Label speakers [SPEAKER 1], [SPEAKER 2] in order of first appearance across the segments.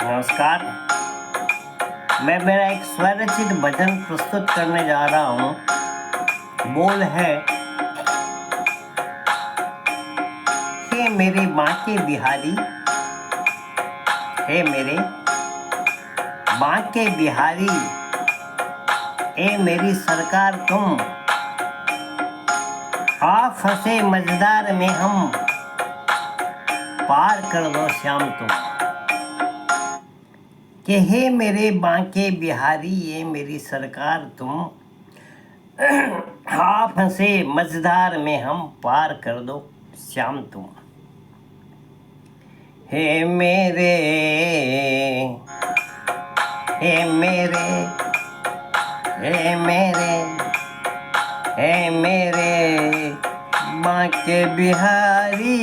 [SPEAKER 1] नमस्कार। मैं मेरा एक स्वरचित भजन प्रस्तुत करने जा रहा हूँ। बोल है, हे मेरे बांके बिहारी, हे मेरे बांके बिहारी, ए मेरी सरकार तुम, आप फंसे मझधार में हम, पार कर दो श्याम तुम। कि हे मेरे बांके बिहारी, ये मेरी सरकार तुम, आप फंसे मझधार में हम, पार कर दो श्याम तुम। हे मेरे, हे मेरे, हे मेरे, हे मेरे बांके बिहारी,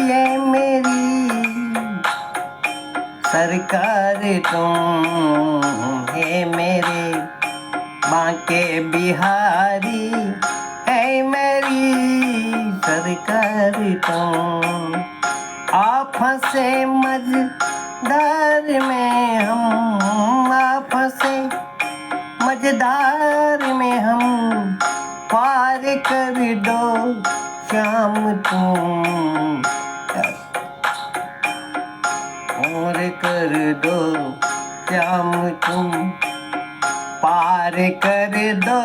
[SPEAKER 1] ये मेरी सरकार तुम। हे मेरे बांके बिहारी, है मेरी सरकार तुम। आप फंसे मझधार में हम, आप फंसे मझधार में हम, पार कर दो श्याम तुम, पार कर दो श्याम तुम, पार कर दो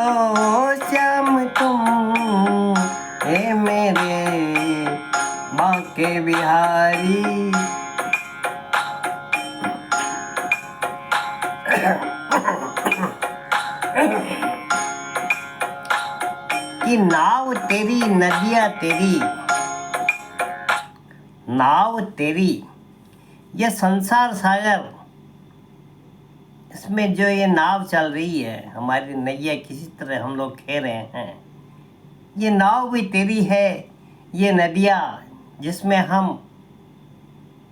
[SPEAKER 1] श्याम तुम। हे मेरे बांके बिहारी। कि नाव तेरी नदियाँ तेरी, नाव तेरी, यह संसार सागर, इसमें जो ये नाव चल रही है, हमारी नैया किसी तरह हम लोग खेल रहे हैं, ये नाव भी तेरी है। ये नदियाँ जिसमें हम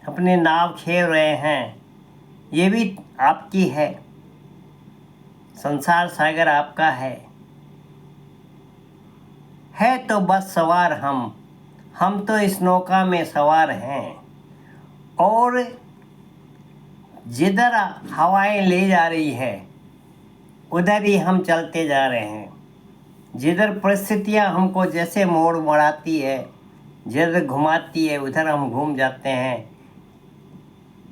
[SPEAKER 1] अपने नाव खेल रहे हैं, ये भी आपकी है। संसार सागर आपका है तो बस सवार हम तो इस नौका में सवार हैं, और जिधर हवाएं ले जा रही है उधर ही हम चलते जा रहे हैं। जिधर परिस्थितियां हमको जैसे मोड़ मोड़ाती है, जिधर घुमाती है उधर हम घूम जाते हैं,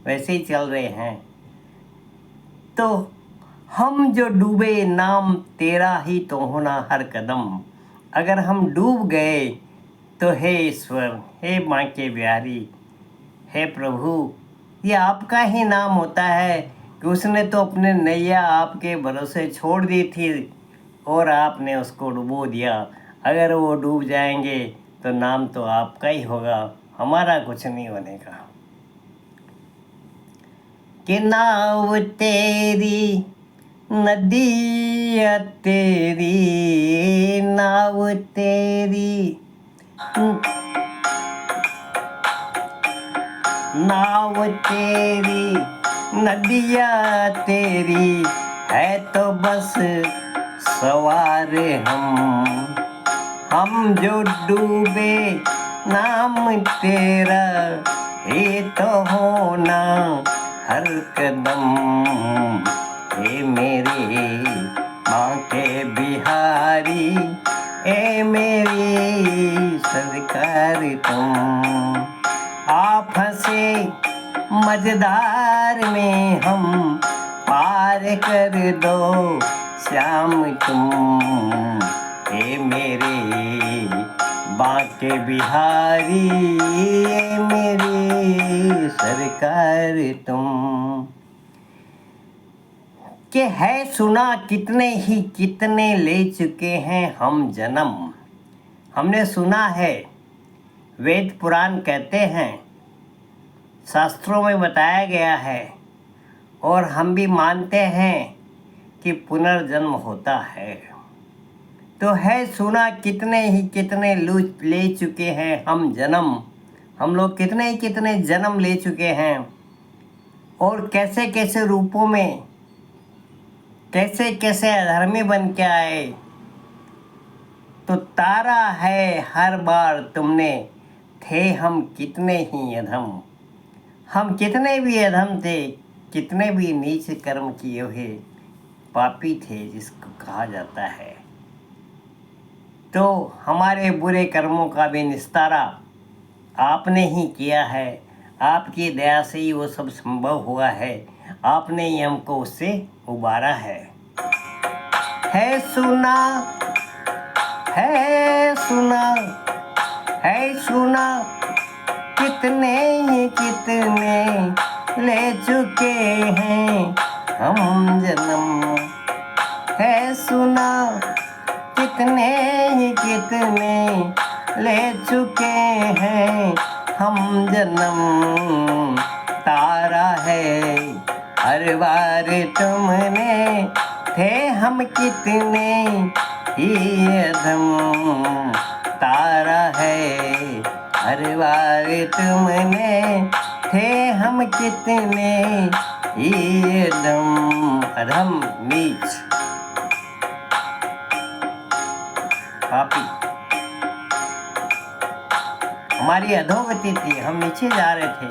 [SPEAKER 1] वैसे ही चल रहे हैं। तो हम जो डूबे नाम तेरा ही तो होना हर कदम। अगर हम डूब गए तो हे ईश्वर, हे बांके बिहारी, हे प्रभु, ये आपका ही नाम होता है कि उसने तो अपने नैया आपके भरोसे छोड़ दी थी और आपने उसको डुबो दिया। अगर वो डूब जाएंगे तो नाम तो आपका ही होगा, हमारा कुछ नहीं बनेगा। कि नाव तेरी नदियाँ तेरी, नाव तेरी, नाव तेरी नदियाँ तेरी, है तो बस सवार हम जो डूबे नाम तेरा ये तो होना हर कदम। हे मेरे बांके बिहारी, ए मेरी सरकार तुम। आप फंसे मझधार में हम, पार कर दो श्याम तुम। हे मेरे बांके बिहारी, ए मेरी सरकार तुम। कि है सुना कितने ही कितने ले चुके हैं हम जन्म। हमने सुना है, वेद पुराण कहते हैं, शास्त्रों में बताया गया है, और हम भी मानते हैं कि पुनर्जन्म होता है। तो है सुना कितने ही कितने ले चुके हैं हम जन्म। हम लोग कितने ही कितने जन्म ले चुके हैं, और कैसे कैसे रूपों में, कैसे कैसे अधर्मी बन के आए। तो तारा है हर बार तुमने, थे हम कितने ही अधम। हम कितने भी अधम थे, कितने भी नीच कर्म किए हुए पापी थे जिसको कहा जाता है, तो हमारे बुरे कर्मों का भी निस्तारा आपने ही किया है। आपकी दया से ही वो सब संभव हुआ है। आपने ही हमको उससे उबारा है सुना, है सुना, है सुना, कितने ले चुके हैं हम जन्म। है सुना, कितने ले चुके हैं हम जन्म। तारा है हर बार तुमने, थे हम कितने ही अधम। तारा है हर बार तुमने, थे हम कितने ही अधम नीच पापी। हमारी अधोगति थी, हम नीचे जा रहे थे,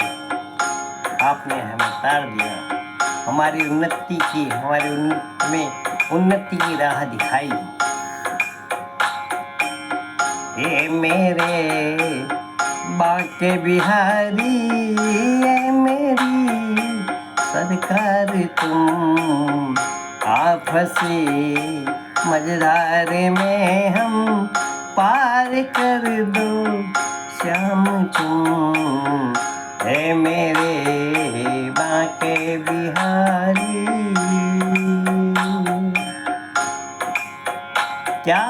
[SPEAKER 1] आपने हमें तार दिया। हमारी उन्नति की, हमारी उन्नति की राह दिखाई। ये मेरे बांके बिहारी, ये मेरी सरकार तुम। आप फंसे मझधार में हम पार कर दो श्याम तुम। है मेरे बांके बिहारी। क्या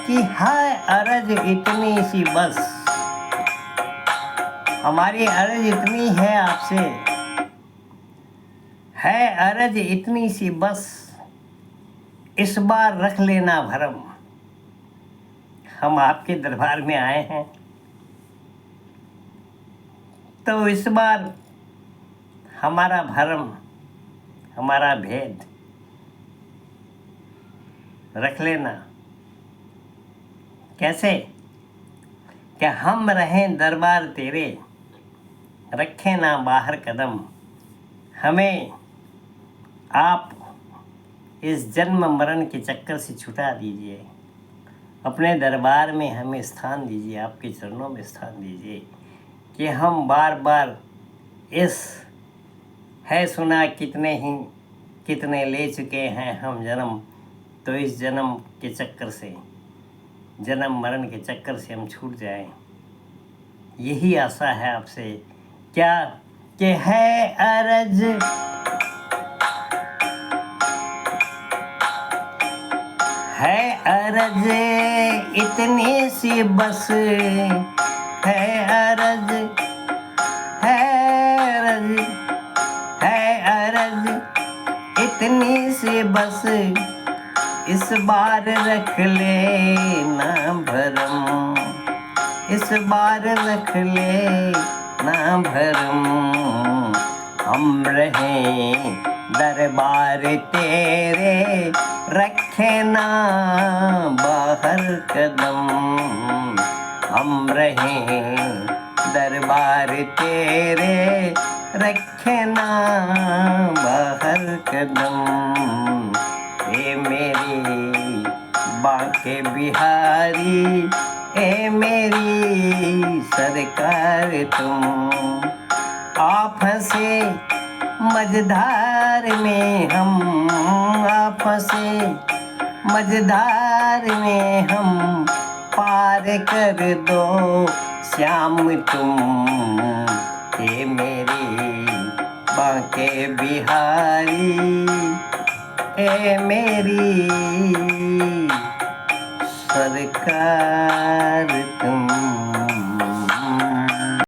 [SPEAKER 1] कि है अर्ज इतनी सी बस, हमारी अर्ज इतनी है आपसे, है अर्ज इतनी सी बस, इस बार रख लेना भरम। हम आपके दरबार में आए हैं, तो इस बार हमारा भरम, हमारा भेद रख लेना। कैसे? कि हम रहें दरबार तेरे, रखें ना बाहर कदम। हमें आप इस जन्म मरण के चक्कर से छुटा दीजिए, अपने दरबार में हमें स्थान दीजिए, आपके चरणों में स्थान दीजिए, कि हम बार बार इस है सुना कितने ले चुके हैं हम जन्म, तो इस जन्म के चक्कर से, जन्म मरण के चक्कर से हम छूट जाएं। यही आशा है आपसे। क्या कि है अर्ज इतनी सी बस, है अर्ज इतनी सी बस, इस बार रख लेना भरम, इस बार रख लेना भरम। हम रहें दरबार तेरे, रखे ना बाहर कदम। हम रहें दरबार तेरे, रखे ना बाहर कदम। ए मेरी बांके बिहारी, ए मेरी सरकार तुम। आप फंसे मझधार में हम, आप फंसे मझधार में हम, पार कर दो श्याम तुम। ए मेरे बांके बिहारी, ए मेरी सरकार तुम।